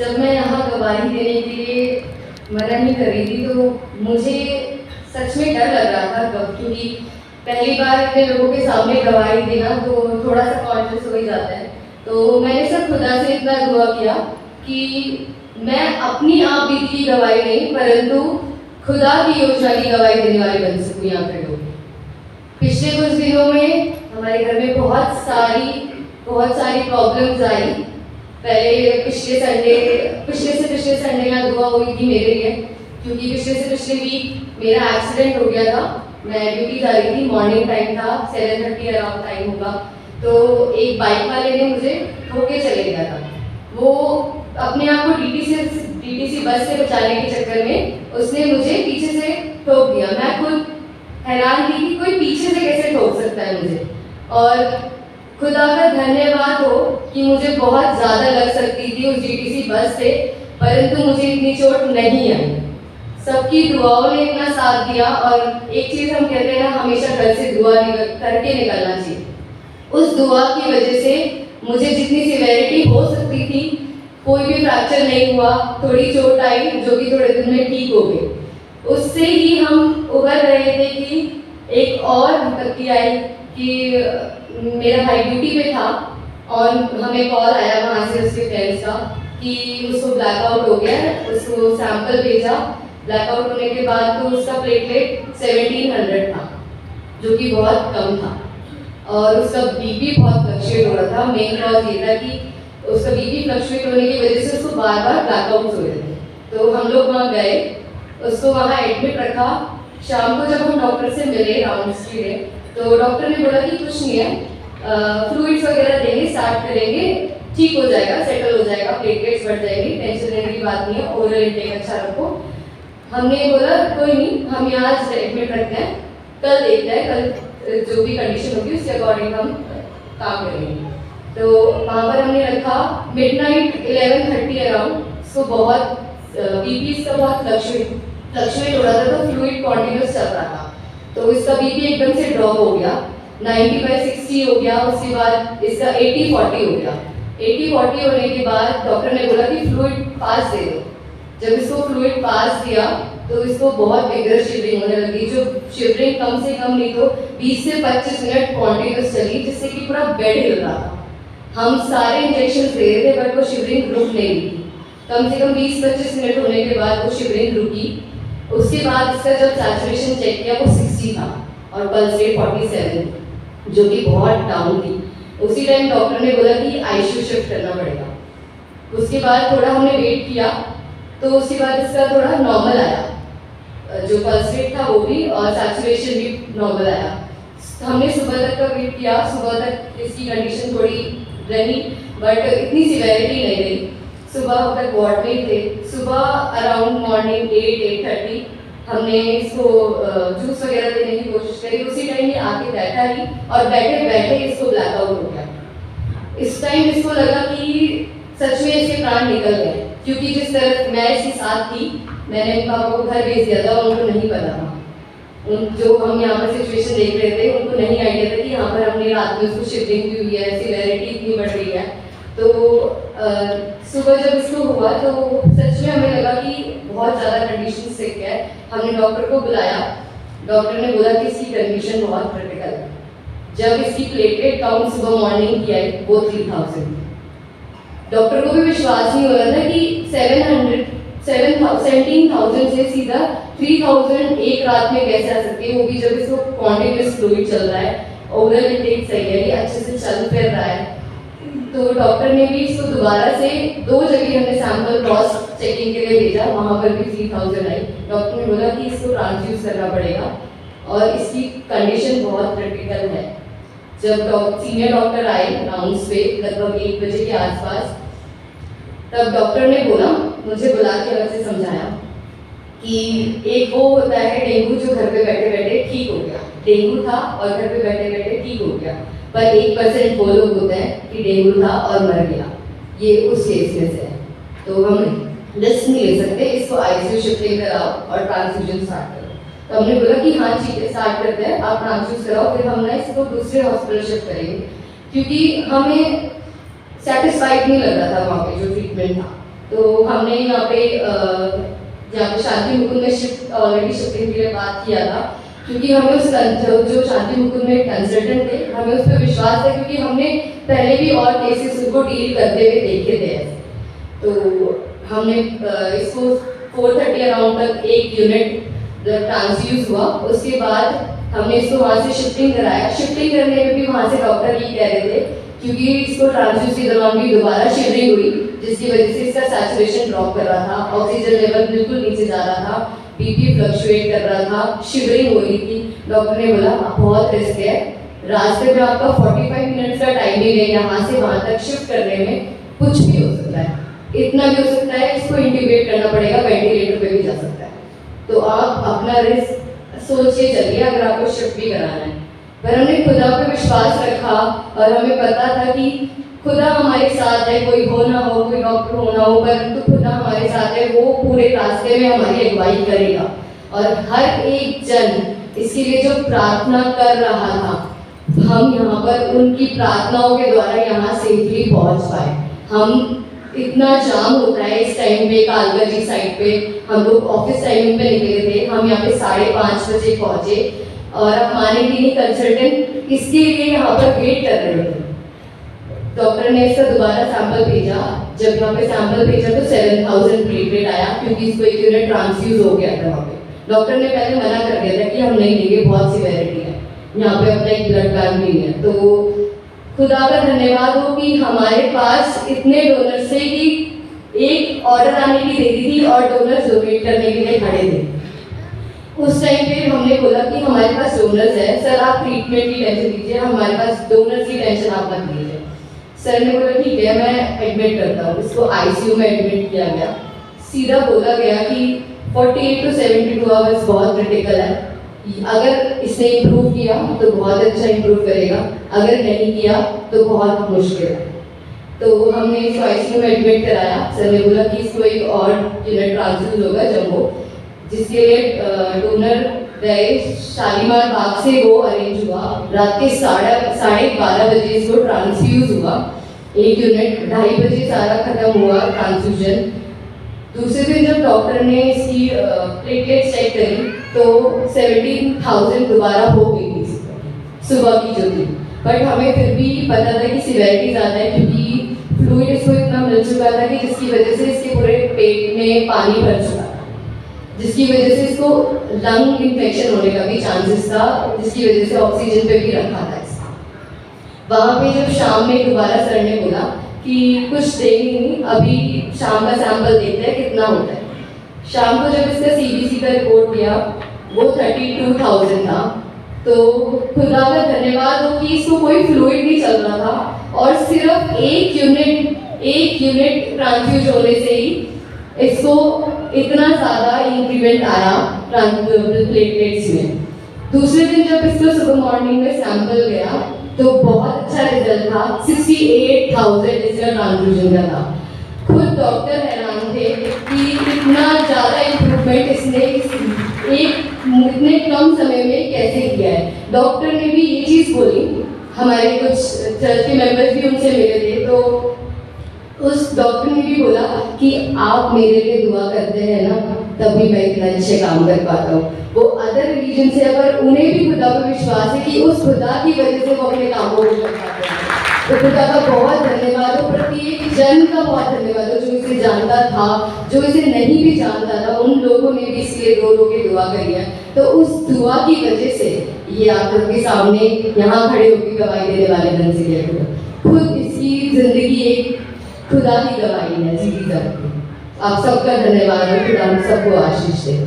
जब मैं यहाँ गवाही देने के लिए मना नहीं कर रही थी तो मुझे सच में डर लग रहा था क्योंकि पहली बार इतने लोगों के सामने गवाही देना तो थोड़ा सा कॉन्शियस हो ही जाता है। तो मैंने सब खुदा से इतना दुआ किया कि मैं अपनी आप बीती की गवाही नहीं परंतु खुदा की योजना की गवाही देने वाली बन सकूँ यहाँ पे लोग। पिछले कुछ दिनों में हमारे घर में बहुत सारी प्रॉब्लम्स आई। पहले पिछले संडे यहाँ दुआ हुई थी मेरे लिए क्योंकि पिछले वीक मेरा एक्सीडेंट हो गया था। मैं ड्यूटी जा रही थी, मॉर्निंग टाइम था, 7:30 अराउंड टाइम होगा। तो एक बाइक वाले ने मुझे ठोके चले गया था। वो अपने आप को डीटीसी बस से बचाने के चक्कर में उसने मुझे पीछे से ठोक दिया। मैं खुद हैरान थी कि कोई पीछे से कैसे ठोक सकता है मुझे। और खुदा का धन्यवाद हो कि मुझे बहुत ज़्यादा लग सकती थी उस डीटीसी बस से, परंतु मुझे इतनी चोट नहीं आई। सबकी दुआओं ने इतना साथ दिया। और एक चीज़ हम कहते हैं ना, हमेशा घर से दुआ करके निकलना चाहिए। उस दुआ की वजह से मुझे जितनी सिवेरिटी हो सकती थी कोई भी फ्रैक्चर नहीं हुआ। थोड़ी चोट आई जो कि थोड़े दिन में ठीक हो गई। उससे ही हम उभर रहे थे कि एक और विपत्ति आई कि मेरा भाई ड्यूटी पे था और हमें कॉल आया वहाँ से उसके फ्रेंड्स का कि उसको ब्लैकआउट हो गया है। उसको सैंपल भेजा। ब्लैकआउट होने के बाद तो उसका प्लेटलेट 1700 था जो कि बहुत कम था और उसका बीपी बहुत फ्लक्चुएट हो रहा था। मेन कॉज ये था कि उसका बीपी फ्लक्चुएट होने की वजह से उसको बार बार ब्लैकआउट हो रहे थे। तो हम लोग वहाँ गए, उसको वहाँ एडमिट रखा। शाम को जब हम डॉक्टर से मिले राउंड्स के लिए तो डॉक्टर ने बोला कि कुछ नहीं है, फ्लूइड्स वगैरह देंगे, स्टार्ट करेंगे, ठीक हो जाएगा, सेटल हो जाएगा, प्लेटलेट्स बढ़ जाएंगी, टेंशन लेने की बात नहीं है, ओरल इंटेक अच्छा रखो। हमने बोला कोई नहीं, हम यहाँ एडमिट रखते हैं, कल देखते हैं, कल जो भी कंडीशन होगी उसके अकॉर्डिंग हम काम करेंगे। तो वहाँ पर हमने रखा। मिडनाइट 11:30 अराउंड उसको बहुत बीपी इसका बहुत फ्लक्चुएट हो रहा था, तो फ्लूइड कॉन्टिन्यूस चल रहा था। तो इसका बीपी एकदम से ड्रॉप हो गया, 90/60 हो गया। उसके बाद इसका 80/40 हो गया। 80/40 होने के बाद डॉक्टर ने बोला कि फ्लूइड पास दे दो। जब इसको फ्लूइड पास दिया तो इसको बहुत बिगर शिवरिंग होने लगी, जो शिवरिंग कम से कम नहीं तो 20 से 25 मिनट कॉन्टिन्यूस चली, जिससे कि पूरा बेड हिल रहा था। हम सारे इंजेक्शन दे रहे थे बट वो शिवरिंग रुक नहीं रही थी। कम से कम 20-25 मिनट होने के बाद वो शिवरिंग रुकी। उसके बाद इसका जब सैचुरेशन चेक किया वो 60 था और पल्स रेट 47 जो कि बहुत डाउन थी। उसी टाइम डॉक्टर ने बोला कि आईसीयू शिफ्ट करना पड़ेगा। उसके बाद थोड़ा हमने वेट किया तो उसके बाद इसका थोड़ा नॉर्मल आया, जो पल्स रेट था वो भी और सैचुरेशन भी नॉर्मल आया। हमने सुबह तक का वेट किया, सुबह तक इसकी कंडीशन थोड़ी रही बट इतनी सिवेरिटी नहीं रही। सुबह तक वार्ड में थे। सुबह अराउंड मॉर्निंग 8-8:30 हमने इसको जूस वगैरह देने की कोशिश करी। उसी टाइम ये आके बैठा ही और बैठे बैठे इसको ब्लैकआउट हो गया। इस टाइम इसको लगा कि सच में इसके प्राण निकल गए, क्योंकि जिस तरह मैं इसके साथ थी, मैंने पापा को घर भेज दिया था, उनको नहीं पता था। जो हम यहाँ पर सिचुएशन देख रहे थे उनको नहीं आइडिया था कि यहाँ पर हमने रात में उसको शिफ्टिंग भी हुई है, सिवेरिटी इतनी बढ़ रही है। तो सुबह जब इसको हुआ तो सच में हमें लगा कि बहुत ज़्यादा कंडीशन सिक है। हमने डॉक्टर को बुलाया। डॉक्टर ने बोला कि इसकी कंडीशन बहुत क्रिटिकल है। जब इसकी प्लेटलेट काउंट सुबह मॉर्निंग की आई वो 3000। डॉक्टर को भी विश्वास नहीं हो रहा था कि 17,000 से सीधा 3000 एक रात में कैसे आ सकती है, वो भी जब इसको कॉन्टिन्यूस फ्लूइड चल रहा है, ओरल इंटेक सही है, ये अच्छे से चल फिर रहा है। तो डॉक्टर ने भी इसको दोबारा से 2 जगह हमने सैंपल क्रॉस चेकिंग के लिए भेजा, वहाँ पर भी 3000 आई। डॉक्टर ने बोला कि इसको ट्रांसफ्यूज करना पड़ेगा और इसकी कंडीशन बहुत क्रिटिकल है। जब सीनियर डॉक्टर आए राउंड्स पे लगभग 1 बजे के आसपास, तब डॉक्टर ने बोला, मुझे बुला के अलग से समझाया कि एक वो होता है डेंगू जो घर पे बैठे बैठे ठीक हो गया, डेंगू था और घर पे बैठे बैठे ठीक हो गया, पर 1% वो लोग होते हैं कि डेंगू था और मर गया, ये उस केस में से है। तो हम रिस्क नहीं ले सकते, इसको आईसीयू शिफ्टिंग कराओ और ट्रांसफ्यूजन स्टार्ट करो। तो हमने बोला कि हाँ ठीक है, स्टार्ट करते हैं, आप ट्रांसफ्यूज कराओ, फिर हम ना इसको दूसरे हॉस्पिटल शिफ्ट करेंगे, क्योंकि हमें सेटिस्फाइड नहीं लग रहा था वहाँ पे जो ट्रीटमेंट था। तो हमने यहाँ पे शांति मुकुंद में ऑलरेडी शिफ्टिंग के लिए बात किया था, क्योंकि हमें जो शांति मुकुंद में कंसल्टेंट थे, हमें उस पर विश्वास है, क्योंकि हमने पहले भी और केसेस उनको डील करते हुए देखे थे। तो हमने इसको 4:30 अराउंड तक एक यूनिट ट्रांसफ्यूज हुआ। उसके बाद हमने इसको वहाँ से शिफ्टिंग कराया। शिफ्टिंग करने में भी वहाँ से डॉक्टर ये कह रहे थे, क्योंकि इसको ट्रांसफ्यूज के दौरान भी दोबारा शिवरिंग हुई, जिसकी वजह से इसका सैचुरेशन ड्रॉप कर रहा था, ऑक्सीजन लेवल बिल्कुल नीचे जा रहा था, बीपी फ्लक्चुएट कर रहा था, शिवरिंग हो रही थी। डॉक्टर ने बोला बहुत रिस्क है, रास्ते में आपका 45 मिनट्स का टाइमिंग है, यहाँ से वहाँ तक शिफ्ट करने में कुछ भी हो सकता है, इतना भी हो सकता है इसको इंटीग्रेट करना पड़ेगा, वेंटिलेटर पे भी जा सकता है। तो आप अपना रिस्क सोच के चलिए अगर आपको शिफ्ट भी कराना है। पर हमने खुदा पे विश्वास रखा और हमें पता था कि खुदा हमारे साथ है, कोई हो ना हो, कोई डॉक्टर हो ना हो, परंतु खुदा हमारे साथ है, वो पूरे रास्ते में हमारी अगुवाई करेगा। और हर एक जन इसके लिए जो प्रार्थना कर रहा था, हम यहाँ पर उनकी प्रार्थनाओं के द्वारा यहाँ सेफली पहुँच पाए। हम इतना जाम होता है इस टाइम पे कालका जी साइड पे, हम लोग ऑफिस टाइमिंग पे निकले थे, हम यहाँ पे 5:30 बजे पहुँचे और अब मानेंगे नहीं, कंसल्टेंट इसके लिए यहाँ पर वेट कर रहे थे। डॉक्टर ने इसका दोबारा सैंपल भेजा, जब यहाँ पे सैंपल भेजा तो 7000 प्लेटलेट आया, क्योंकि इसको एक यूनिट ट्रांसफ्यूज हो गया था वहाँ पे। डॉक्टर ने पहले मना कर दिया था कि हम नहीं लेंगे, बहुत सीवियरिटी है, यहाँ पे अपना एक ब्लड बैंक नहीं है। तो खुदा का धन्यवाद हो कि हमारे पास इतने डोनर से कि एक ऑर्डर आने की देरी थी और डोनर्स डोनेट करने के लिए खड़े थे। उस टाइम पे हमने बोला कि हमारे पास डोनर्स है सर, आप ट्रीटमेंट की टेंशन लीजिए, हमारे पास डोनर्स की टेंशन आप मत लीजिए। सर ने बोला ठीक है, मैं एडमिट करता हूँ। इसको आईसीयू में एडमिट किया गया। सीधा बोला गया कि 48 to 72 आवर्स बहुत क्रिटिकल है, अगर इसने इम्प्रूव किया तो बहुत अच्छा इम्प्रूव करेगा, अगर नहीं किया तो बहुत मुश्किल है। तो हमने इसको आईसीयू में एडमिट कराया। सर ने बोला कि इसको एक और यूनिट ट्रांसफ्यूज होगा जम्मू, जिसके लिए डोनर गए शालीमार बाग से, वो अरेंज हुआ। रात के 12:30 बजे इसको ट्रांसफ्यूज हुआ एक यूनिट, 2:30 बजे सारा खत्म हुआ ट्रांसफ्यूजन। दूसरे दिन जब डॉक्टर ने इसकी प्लेटलेट्स चेक करी तो 17,000 दोबारा हो गई थी सुबह की जो थी। बट हमें फिर भी पता था कि सिवियरिटी ज़्यादा है, क्योंकि फ्लूइड इसको इतना मिल चुका था कि जिसकी वजह से इसके पूरे पेट में पानी भर चुका था, जिसकी वजह से इसको लंग इन्फेक्शन होने का भी चांसेस था, जिसकी वजह से ऑक्सीजन पे भी रखा था इसका। वहाँ पे जब शाम में दोबारा सर ने बोला कि कुछ देंगे नहीं, अभी शाम का सैंपल देखते हैं कितना होता है। शाम को जब इसका सीबीसी का रिपोर्ट किया वो 32,000 था। तो खुदा का धन्यवाद हो कि इसको कोई फ्लूइड नहीं चल रहा था और सिर्फ एक यूनिट ट्रांसफ्यूज होने से ही इसको इतना ज़्यादा इंक्रीमेंट आया प्लेटलेट्स में। दूसरे दिन जब इसको सुबह मॉर्निंग में सैंपल गया तो बहुत अच्छा रिजल्ट था, 68,000 इसका ट्रांसफ्यूजन का था। खुद डॉक्टर हैरान थे कि इतना ज़्यादा इम्प्रूवमेंट इसने इतने कम समय में कैसे किया है। डॉक्टर ने भी ये चीज़ बोली, हमारे कुछ चर्च के मेंबर्स भी उनसे मिले थे, तो उस डॉक्टर ने भी बोला कि आप मेरे लिए दुआ करते हैं ना, तभी मैं इतना अच्छे काम कर पाता हूँ। वो अदर रिलीजन से, अगर उन्हें भी खुदा पर विश्वास है कि उस खुदा की वजह से वो अपने कामों को कर पाते हैं, तो खुदा का बहुत धन्यवाद हो, प्रत्येक जन का बहुत धन्यवाद हो जो इसे जानता था, जो इसे नहीं भी जानता था, उन लोगों ने भी इसके लिए रो के दुआ करी है। तो उस दुआ की वजह से ये आप लोग के सामने यहाँ खड़े होकर गवाही देने वाले बन सके। खुद इसकी जिंदगी एक खुदा की गवाही है, सीधी तरह। आप सबका धन्यवाद है, खुदा सबको आशीष दे।